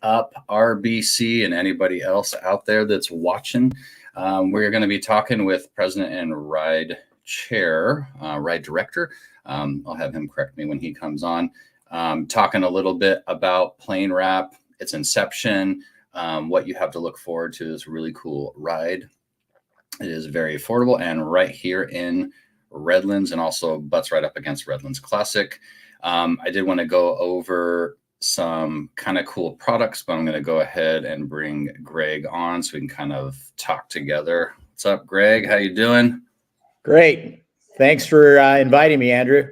up, RBC, and anybody else out there that's watching? We're going to be talking with President and Ride Chair, Ride Director. I'll have him correct me when he comes on. Talking a little bit about plane wrap, its inception, what you have to look forward to this really cool ride. It is very affordable and right here in Redlands, and also butts right up against Redlands Classic. I did want to go over some kind of cool products, but I'm going to go ahead and bring Greg on so we can kind of talk together. What's up, Greg? How you doing? Great. Thanks for inviting me, Andrew.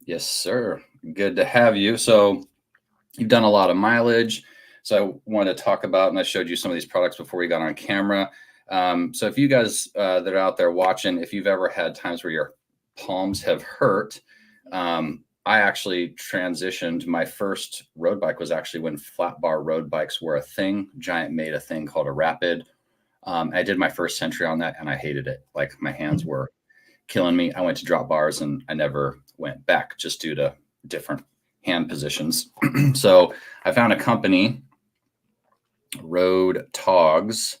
Yes, sir. Good to have you. So you've done a lot of mileage. So I wanted to talk about, and I showed you some of these products before we got on camera. So if you guys that are out there watching, if you've ever had times where your palms have hurt, I actually transitioned. My first road bike was actually when flat bar road bikes were a thing. Giant made a thing called a Rapid. I did my first century on that and I hated it. Like my hands were killing me. I went to drop bars and I never went back just due to different hand positions. So I found a company, Road Togs.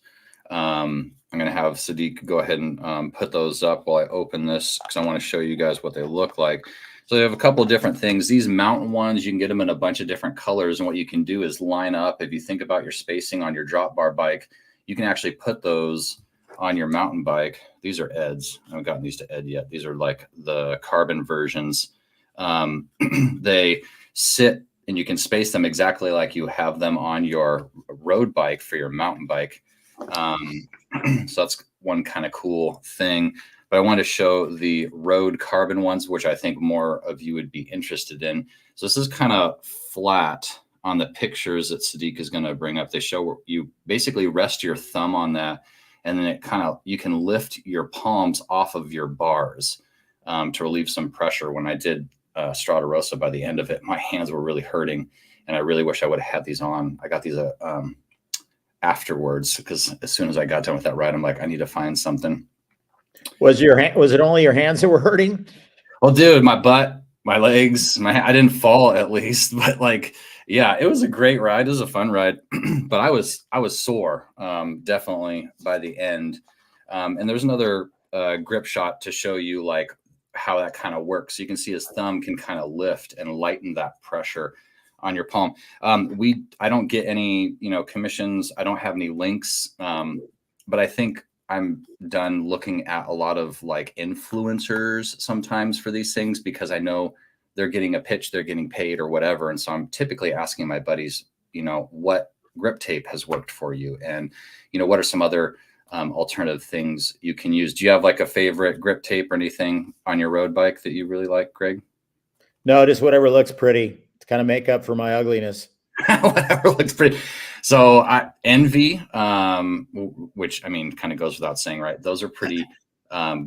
I'm going to have Sadiq go ahead and put those up while I open this because I want to show you guys what they look like. So they have a couple of different things. These mountain ones, you can get them in a bunch of different colors. And what you can do is line up. If you think about your spacing on your drop bar bike, you can actually put those on your mountain bike. These are Eds. I haven't gotten these to Ed yet. These are like the carbon versions. They sit and you can space them exactly like you have them on your road bike for your mountain bike. So that's one kind of cool thing. But I want to show the road carbon ones, which I think more of you would be interested in. So this is kind of flat on the pictures that Sadiq is going to bring up. They show where you basically rest your thumb on that, and then it kind of, you can lift your palms off of your bars to relieve some pressure. When I did Strada Rosa, by the end of it, my hands were really hurting, and I really wish I would have had these on. I got these afterwards because as soon as I got done with that ride, I'm like, I need to find something. Was it only your hands that were hurting? Well, dude, my butt, my legs, I didn't fall at least, but like, yeah, it was a great ride. It was a fun ride, but I was sore, definitely by the end. And there's another grip shot to show you like how that kind of works. So you can see his thumb can kind of lift and lighten that pressure on your palm. I don't get any, commissions. I don't have any links, but I think I'm done looking at a lot of like influencers sometimes for these things because I know they're getting a pitch, they're getting paid or whatever. And so I'm typically asking my buddies, what grip tape has worked for you? And, what are some other alternative things you can use? Do you have like a favorite grip tape or anything on your road bike that you really like, Greg? No, just whatever looks pretty to kind of make up for my ugliness. Whatever looks pretty. So Envy, which I mean, kind of goes without saying, right? Those are pretty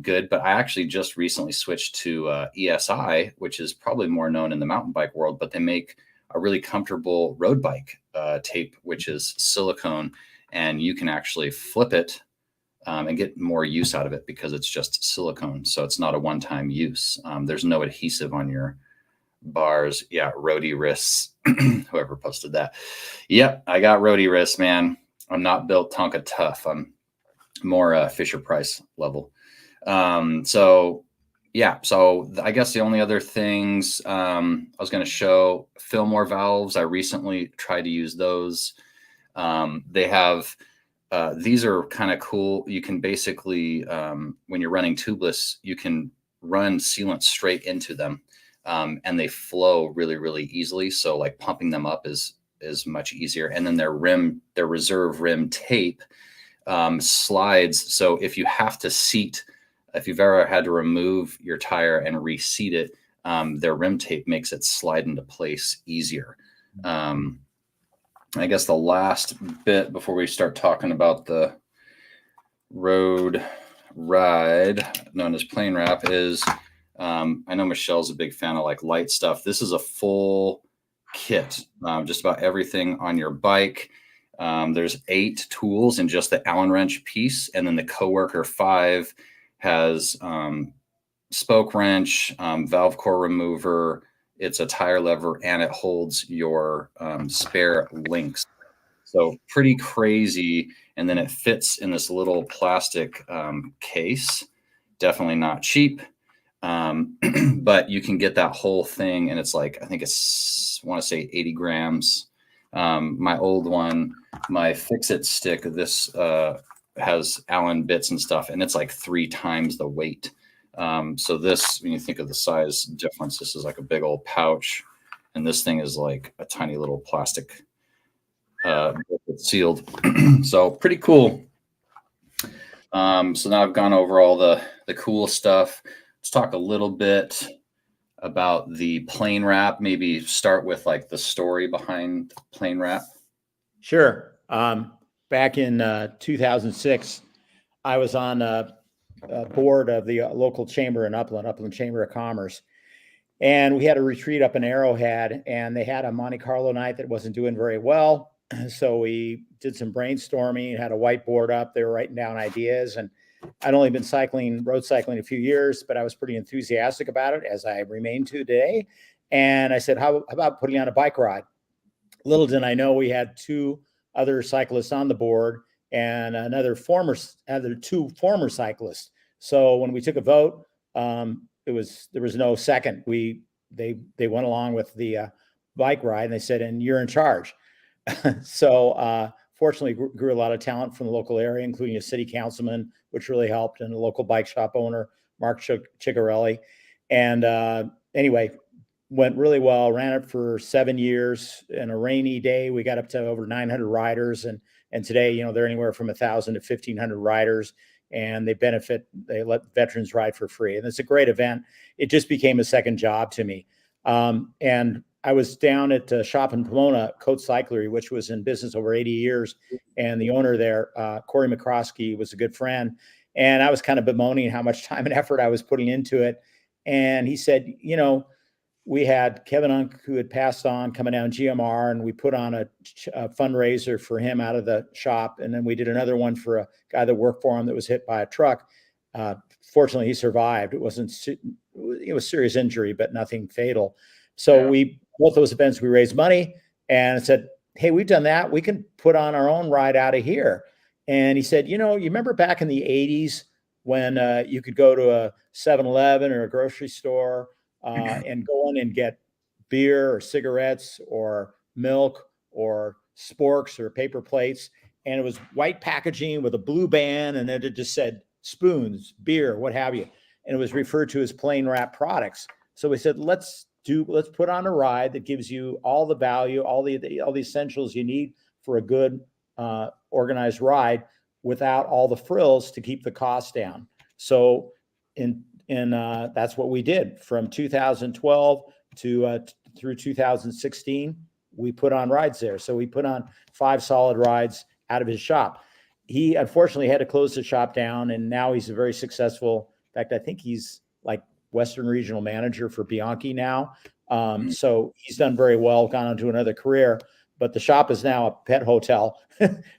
good. But I actually just recently switched to ESI, which is probably more known in the mountain bike world. But they make a really comfortable road bike tape, which is silicone, and you can actually flip it and get more use out of it because it's just silicone. So it's not a one-time use. There's no adhesive on your bars. Yeah, roadie wrists. Whoever posted that. Yep, I got roadie wrists, man. I'm not built Tonka tough. I'm more Fisher Price level. So I guess the only other things I was going to show, Fillmore valves. I recently tried to use those. They have these are kind of cool. You can basically when you're running tubeless, you can run sealant straight into them. And they flow really, really easily. So like pumping them up is much easier. And then their reserve rim tape slides. So if you have to seat, if you've ever had to remove your tire and reseat it, their rim tape makes it slide into place easier. I guess the last bit before we start talking about the road ride known as plane wrap is I know Michelle's a big fan of like light stuff. This is a full kit, just about everything on your bike. There's 8 tools in just the Allen wrench piece. And then the Coworker 5 has spoke wrench, valve core remover. It's a tire lever and it holds your spare links. So pretty crazy. And then it fits in this little plastic case. Definitely not cheap. But you can get that whole thing, and it's like, I think I want to say 80 grams. My old one, my Fix-It stick, this has Allen bits and stuff, and it's like 3 times the weight. So this, when you think of the size difference, this is like a big old pouch, and this thing is like a tiny little plastic sealed. So pretty cool. So now I've gone over all the cool stuff. Let's talk a little bit about the plane wrap. Maybe start with like the story behind plane wrap. Sure. Back in 2006, I was on a board of the local chamber in Upland Chamber of Commerce. And we had a retreat up in Arrowhead, and they had a Monte Carlo night that wasn't doing very well. So we did some brainstorming, had a whiteboard up. They were writing down ideas. And I'd only been road cycling a few years, but I was pretty enthusiastic about it, as I remain to today. And I said, how about putting on a bike ride? Little did I know we had 2 other cyclists on the board and two former cyclists. So when we took a vote, there was no second. They went along with the bike ride, and they said, "And you're in charge." So fortunately, grew a lot of talent from the local area, including a city councilman, which really helped, and a local bike shop owner, Mark Ciccarelli. And anyway, went really well. Ran it for 7 years. In a rainy day, we got up to over 900 riders, and today, they're anywhere from 1,000 to 1,500 riders. And they let veterans ride for free. And it's a great event. It just became a second job to me. And I was down at a shop in Pomona, Coat Cyclery, which was in business over 80 years. And the owner there, Corey McCroskey, was a good friend. And I was kind of bemoaning how much time and effort I was putting into it. And he said, we had Kevin Unk, who had passed on, coming down GMR, and we put on a fundraiser for him out of the shop. And then we did another one for a guy that worked for him that was hit by a truck. Fortunately, he survived. It was serious injury, but nothing fatal. So both those events, we raised money and said, "Hey, we've done that. We can put on our own ride out of here." And he said, you remember back in the 80s when you could go to a 7-Eleven or a grocery store and go in and get beer or cigarettes or milk or sporks or paper plates. And it was white packaging with a blue band, and it just said spoons, beer, what have you. And it was referred to as plane wrap products. So we said, let's put on a ride that gives you all the value, all the essentials you need for a good organized ride without all the frills to keep the cost down. So that's what we did from 2012 to through 2016. We put on rides there. So we put on 5 solid rides out of his shop. He unfortunately had to close the shop down, and now he's a very successful. In fact, I think he's like Western Regional Manager for Bianchi now. So he's done very well, gone on to another career. But the shop is now a pet hotel.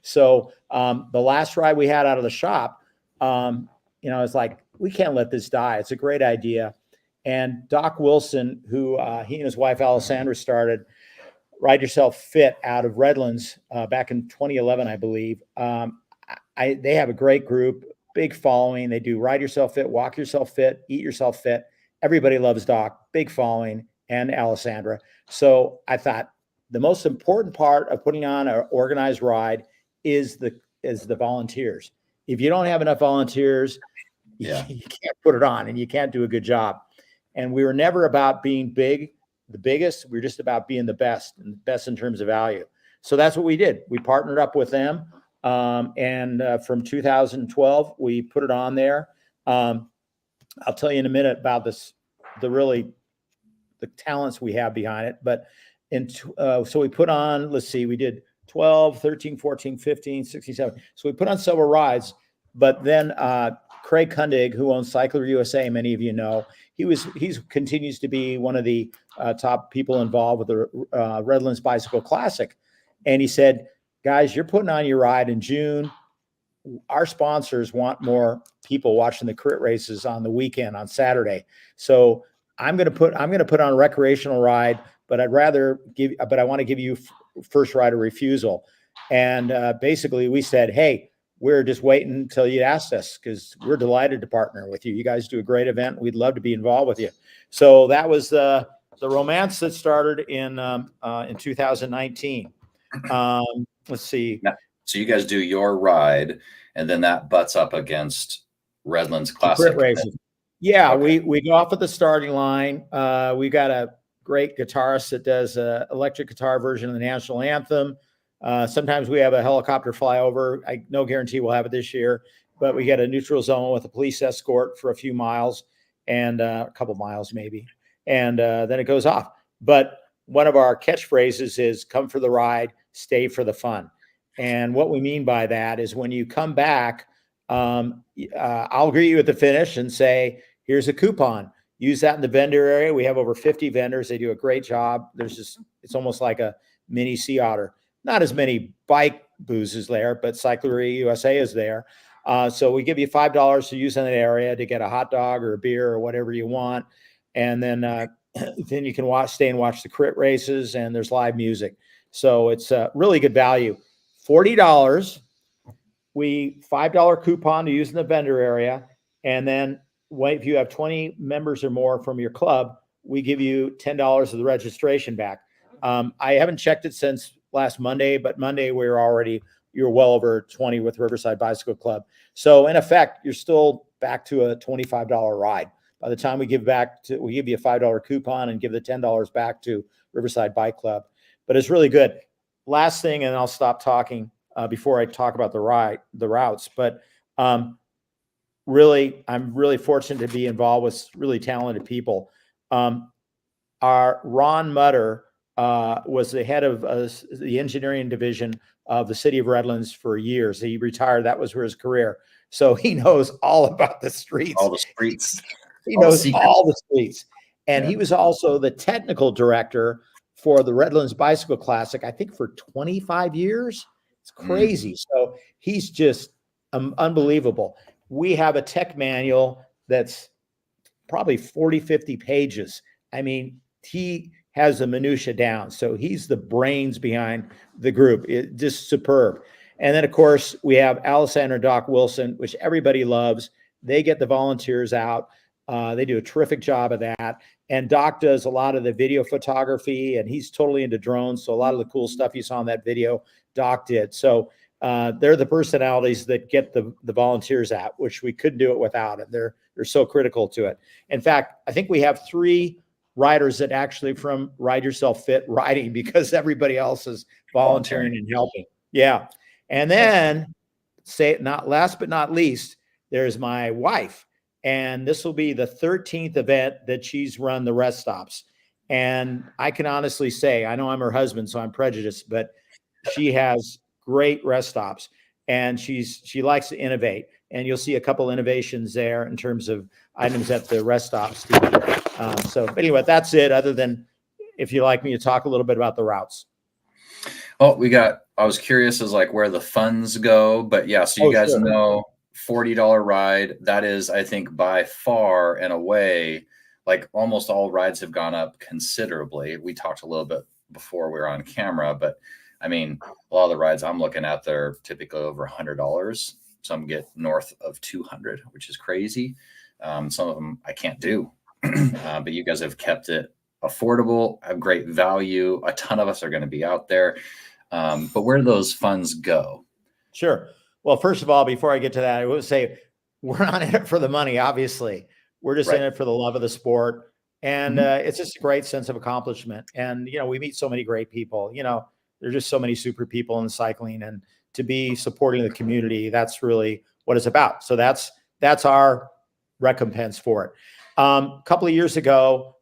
So the last ride we had out of the shop, it's like, we can't let this die. It's a great idea. And Doc Wilson, who he and his wife Alessandra started Ride Yourself Fit out of Redlands back in 2011, I believe. They have a great group, big following. They do Ride Yourself Fit, Walk Yourself Fit, Eat Yourself Fit. Everybody loves Doc, big following, and Alessandra. So I thought the most important part of putting on an organized ride is the volunteers. If you don't have enough volunteers, you can't put it on, and you can't do a good job. And we were never about being the biggest. We were just about being the best, and best in terms of value. So that's what we did. We partnered up with them. And from 2012, we put it on there. I'll tell you in a minute about the talents we have behind it. But so we put on, let's see, we did 12, 13, 14, 15, 16, 17. So we put on several rides. But then Craig Kundig, who owns Cycler USA, many of you know, he continues to be one of the top people involved with the Redlands Bicycle Classic. And he said, "Guys, you're putting on your ride in June. Our sponsors want more people watching the crit races on the weekend, on Saturday. So I'm going to put on a recreational ride, but I want to give you first right of refusal." And basically we said, hey, we're just waiting until you asked us because we're delighted to partner with you. You guys do a great event. We'd love to be involved with you. So that was the romance that started in 2019. Let's see. So you guys do your ride, and then that butts up against Redlands Classic. Crit races. Yeah, Okay. we go off at the starting line. We got a great guitarist that does an electric guitar version of the national anthem. Sometimes we have a helicopter flyover. No guarantee we'll have it this year, but we get a neutral zone with a police escort for a few miles and a couple miles maybe, and then it goes off. But one of our catchphrases is "Come for the ride, stay for the fun." And what we mean by that is when you come back, I'll greet you at the finish and say, "Here's a coupon. Use that in the vendor area." We have over 50 vendors. They do a great job. It's almost like a mini Sea Otter. Not as many bike booths there, but Cyclery USA is there. So we give you $5 to use in that area to get a hot dog or a beer or whatever you want. And then then you can stay and watch the crit races, and there's live music. So it's a really good value. $40, $5 coupon to use in the vendor area. And then if you have 20 members or more from your club, we give you $10 of the registration back. I haven't checked it since last Monday, but Monday you're well over 20 with Riverside Bicycle Club. So in effect, you're still back to a $25 ride. By the time we give you a $5 coupon and give the $10 back to Riverside Bike Club. But it's really good. Last thing, and I'll stop talking before I talk about the routes. But really, I'm really fortunate to be involved with really talented people. Our Ron Mutter was the head of the engineering division of the city of Redlands for years. He retired. That was his career. So he knows all about the streets. All the streets. He knows all the streets. And he was also the technical director for the Redlands Bicycle Classic, I think for 25 years. It's crazy. So he's just unbelievable. We have a tech manual that's probably 40, 50 pages. I mean, he has the minutia down. So he's the brains behind the group. It's just superb. And then, of course, we have Alessandra and Doc Wilson, which everybody loves. They get the volunteers out. They do a terrific job of that. And Doc does a lot of the video photography, and he's totally into drones. So a lot of the cool stuff you saw in that video, Doc did. So they're the personalities that get the volunteers out, which we couldn't do it without. And they're so critical to it. In fact, I think we have 3 riders that actually from Ride Yourself Fit riding because everybody else is volunteering and helping. Yeah. And then last but not least, there's my wife. And this will be the 13th event that she's run the rest stops. And I can honestly say, I know I'm her husband, so I'm prejudiced, but she has great rest stops and she likes to innovate. And you'll see a couple innovations there in terms of items at the rest stops. So anyway, that's it, other than if you'd like me to talk a little bit about the routes. Well, I was curious as like where the funds go, but yeah, so you guys know $40 ride. That is, I think, by far and away, like almost all rides have gone up considerably. We talked a little bit before we were on camera, but I mean, a lot of the rides I'm looking at, they're typically over $100. Some get north of 200, which is crazy. Some of them I can't do, but you guys have kept it affordable, have great value. A ton of us are going to be out there. But where do those funds go? Sure. Well, first of all, before I get to that, I would say we're not in it for the money, obviously. We're just in it for the love of the sport. And it's just a great sense of accomplishment. And, we meet so many great people. There's just so many super people in cycling. And to be supporting the community, that's really what it's about. So that's our recompense for it. A couple of years ago,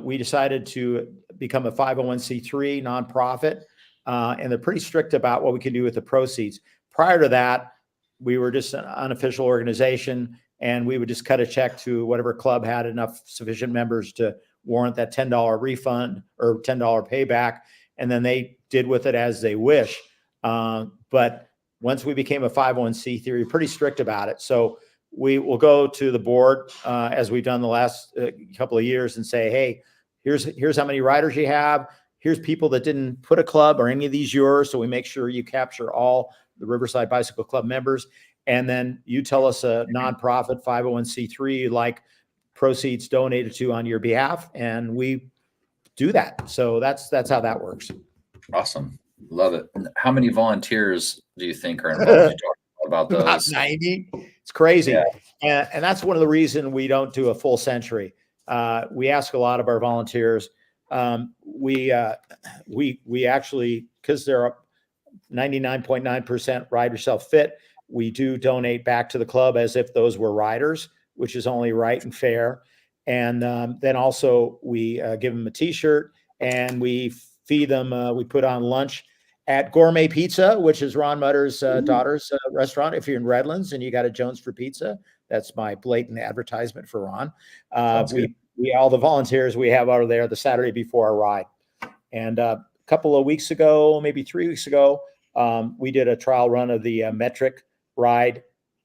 we decided to become a 501c3 nonprofit. And they're pretty strict about what we can do with the proceeds. Prior to that, we were just an unofficial organization, and we would just cut a check to whatever club had enough sufficient members to warrant that $10 refund or $10 payback. And then they did with it as they wish. But once we became a 501c3, we're pretty strict about it. So we will go to the board, as we've done the last couple of years, and say, hey, here's how many riders you have. here's people that didn't put a club or any of these yours. So we make sure you capture all the Riverside Bicycle Club members. And then you tell us a nonprofit 501c3 you like proceeds donated to on your behalf, and we do that. So that's how that works. Awesome. Love it. How many volunteers do you think are involved? You talked about those. About 90. It's crazy. Yeah. And that's one of the reasons we don't do a full century. We ask a lot of our volunteers. We actually, because they're 99.9% ride yourself fit, we do donate back to the club as if those were riders, which is only right and fair. And then also we give them a t-shirt and we feed them. We put on lunch at Gourmet Pizza, which is Ron Mutter's daughter's restaurant. If you're in Redlands and you got a Jones for Pizza, that's my blatant advertisement for Ron. We all the volunteers we have over there the Saturday before our ride. And a couple of weeks ago, maybe 3 weeks ago, we did a trial run of the metric ride.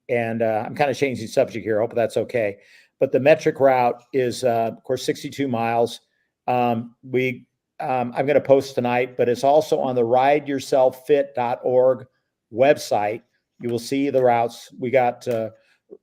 And I'm kind of changing subject here. I hope that's okay. But the metric route is, of course, 62 miles. I'm going to post tonight, but it's also on the rideyourselffit.org website. You will see the routes. We got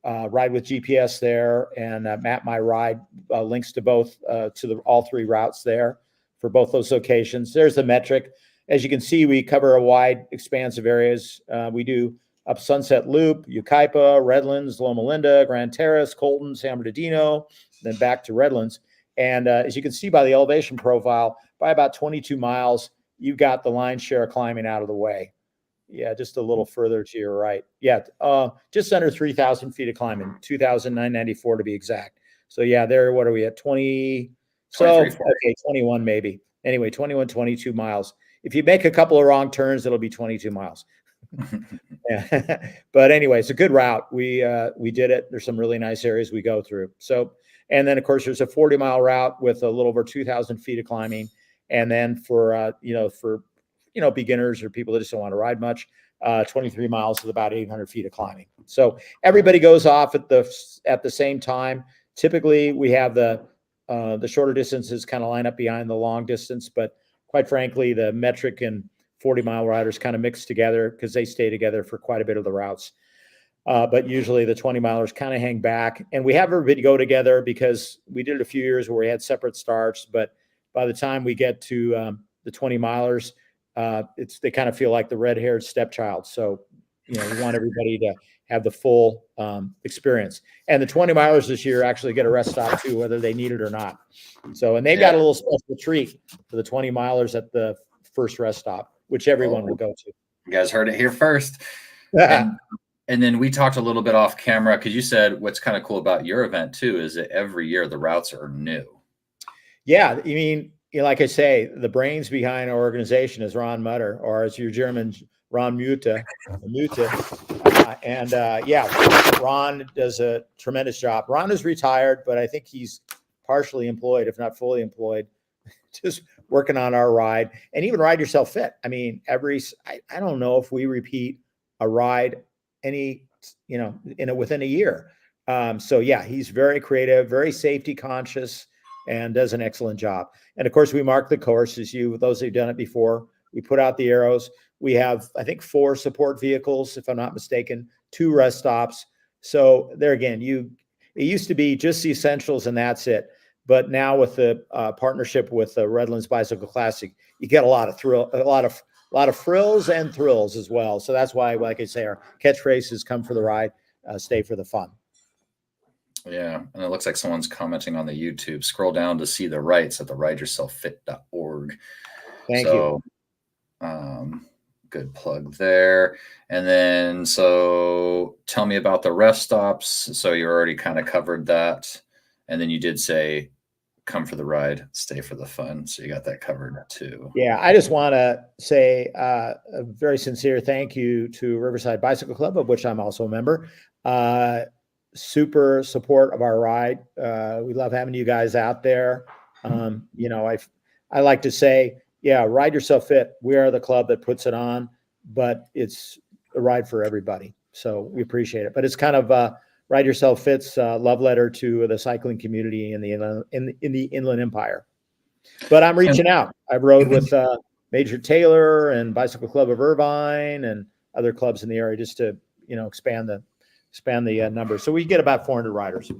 Ride with GPS there, and Map My Ride links to both to all three routes there for both those locations. There's the metric. As you can see, we cover a wide expanse of areas. We do up Sunset Loop, Yucaipa, Redlands, Loma Linda, Grand Terrace, Colton, San Bernardino, then back to Redlands. And as you can see by the elevation profile, by about 22 miles, you've got the lion's share of climbing out of the way. Yeah, just a little further to your right. Yeah, just under 3,000 feet of climbing, 2,994 to be exact. So yeah, there, what are we at, 20? So, okay, 21 maybe. Anyway, 21, 22 miles. If you make a couple of wrong turns, it'll be 22 miles. Yeah. But anyway, it's a good route. We did it. There's some really nice areas we go through. So, and then of course there's a 40-mile route with a little over 2,000 feet of climbing. And then for beginners or people that just don't want to ride much, 23 miles with about 800 feet of climbing. So everybody goes off at the same time. Typically we have the shorter distances kind of line up behind the long distance, but quite frankly, the metric and 40-mile riders kind of mix together because they stay together for quite a bit of the routes. But usually the 20-milers kind of hang back, and we have everybody go together because we did it a few years where we had separate starts. But by the time we get to the 20-milers, they kind of feel like the red-haired stepchild. So, we want everybody to have the full experience. And the 20-milers this year actually get a rest stop too, whether they need it or not. So, and they've got a little special treat for the 20-milers at the first rest stop, which everyone will go to. You guys heard it here first. And then we talked a little bit off camera because you said what's kind of cool about your event too is that every year the routes are new. Yeah, like I say, the brains behind our organization is Ron Mutter, or as your German, Ron Mute. Ron does a tremendous job. Ron is retired, but I think he's partially employed, if not fully employed, just working on our ride and even Ride Yourself Fit. I don't know if we repeat a ride within a year. So yeah, he's very creative, very safety conscious, and does an excellent job. And of course, we mark the course those who've done it before. We put out the arrows. We have, I think, 4 support vehicles, if I'm not mistaken, 2 rest stops. So there again, it used to be just the essentials and that's it. But now with the partnership with the Redlands Bicycle Classic, you get a lot of frills and thrills as well. So that's why, like I say, our catchphrase is "Come for the ride, stay for the fun." Yeah, and it looks like someone's commenting on the YouTube. Scroll down to see the rights at the rideyourselffit.org. Thank you. Good plug there. And then, so tell me about the rest stops. So you already kind of covered that. And then you did say, come for the ride, stay for the fun. So you got that covered too. Yeah, I just want to say a very sincere thank you to Riverside Bicycle Club, of which I'm also a member. Super support of our ride. We love having you guys out there. I like to say, Ride Yourself Fit. We are the club that puts it on, but it's a ride for everybody. So we appreciate it. But it's kind of Ride Yourself Fit's love letter to the cycling community in the Inland Empire. But I'm reaching out. I rode with Major Taylor and Bicycle Club of Irvine and other clubs in the area just to, expand the numbers. So we get about 400 riders.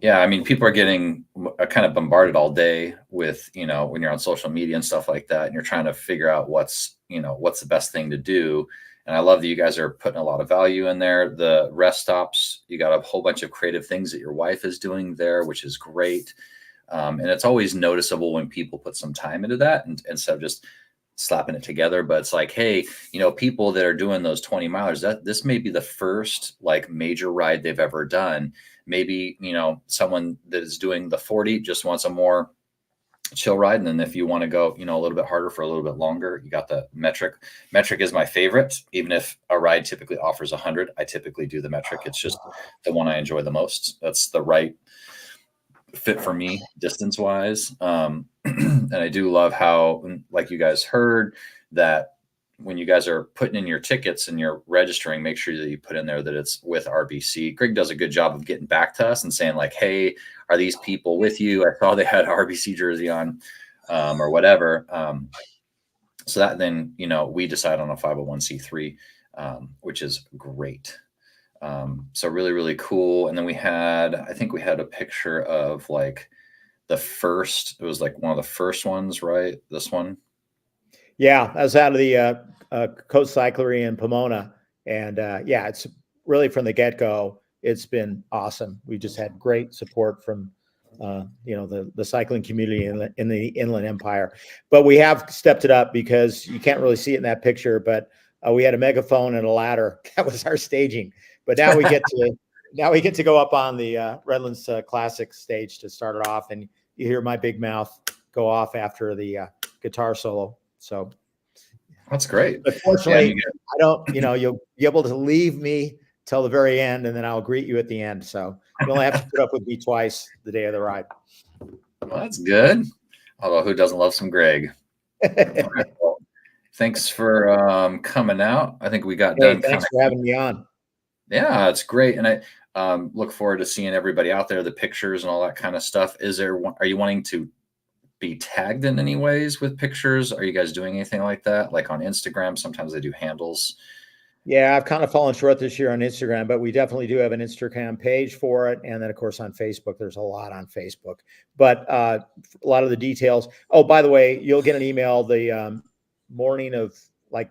Yeah, I mean, people are getting kind of bombarded all day with, when you're on social media and stuff like that, and you're trying to figure out what's the best thing to do. And I love that you guys are putting a lot of value in there. The rest stops, you got a whole bunch of creative things that your wife is doing there, which is great. And it's always noticeable when people put some time into that, and instead of just slapping it together. But it's like, hey, people that are doing those 20 milers, that this may be the first like major ride they've ever done. Maybe, someone that is doing the 40 just wants a more chill ride. And then if you want to go, a little bit harder for a little bit longer, you got the metric. Metric is my favorite. Even if a ride typically offers 100, I typically do the metric. It's just the one I enjoy the most. That's the right fit for me distance wise. And I do love how, like you guys heard, that when you guys are putting in your tickets and you're registering, make sure that you put in there that it's with RBC. Greg does a good job of getting back to us and saying like, hey, are these people with you? I saw they had RBC jersey on, or whatever. So that then, we decide on a 501c3, which is great. So really, really cool. And then I think we had a picture of like it was like one of the first ones, right? This one. Yeah, I was out of the Coast Cyclery in Pomona. And yeah, it's really from the get-go, it's been awesome. We just had great support from, the cycling community in the Inland Empire. But we have stepped it up because you can't really see it in that picture, but we had a megaphone and a ladder. That was our staging. But now we get to go up on the Redlands Classic stage to start it off, and you hear my big mouth go off after the guitar solo. So that's great. But fortunately, I don't, you'll be able to leave me till the very end, and then I'll greet you at the end. So you only have to put up with me twice the day of the ride. Well, that's good. Although who doesn't love some Greg? Right, well, thanks for coming out. I think we got done. Thanks for having me on. Yeah, it's great. And I look forward to seeing everybody out there, the pictures and all that kind of stuff. Are you wanting to be tagged in any ways with pictures? Are you guys doing anything like that? Like on Instagram, sometimes they do handles. Yeah, I've kind of fallen short this year on Instagram, but we definitely do have an Instagram page for it. And then of course on Facebook, there's a lot on Facebook, but a lot of the details. Oh, by the way, you'll get an email the morning of like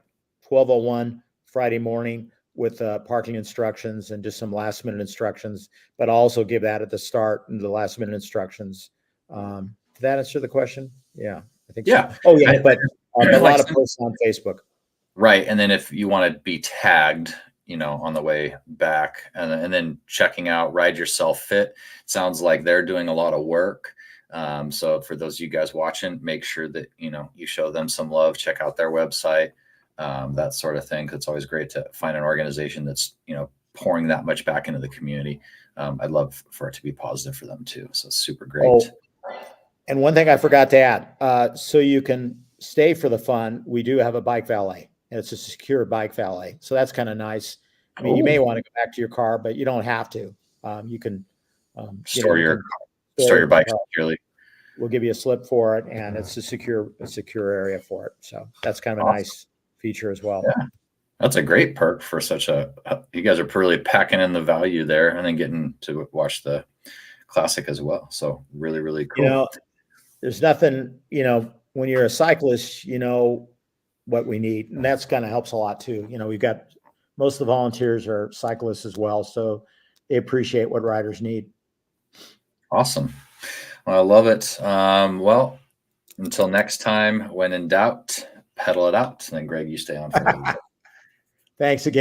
12:01 Friday morning with parking instructions and just some last minute instructions, but I'll also give that at the start and the last minute instructions. Did that answer the question? Yeah, I think yeah. So. Oh yeah, but a lot of posts on Facebook. Right. And then if you want to be tagged, on the way back and then checking out Ride Yourself Fit, sounds like they're doing a lot of work. So for those of you guys watching, make sure that, you show them some love, check out their website, that sort of thing. It's always great to find an organization that's, pouring that much back into the community. I'd love for it to be positive for them too. So it's super great. Oh, and one thing I forgot to add, so you can stay for the fun, we do have a bike valet, and it's a secure bike valet. So that's kind of nice. I mean, you may want to go back to your car, but you don't have to. You can store your bike securely. We'll give you a slip for it, and it's a secure area for it. So that's kind of a nice feature as well. Yeah. That's a great perk for you guys are really packing in the value there and then getting to watch the classic as well. So really, really cool. There's nothing, when you're a cyclist, what we need, and that's kind of helps a lot too. We've got most of the volunteers are cyclists as well, so they appreciate what riders need. Awesome. Well, I love it. Well, until next time, when in doubt, pedal it out. And then Greg, you stay on for a little bit. Thanks again.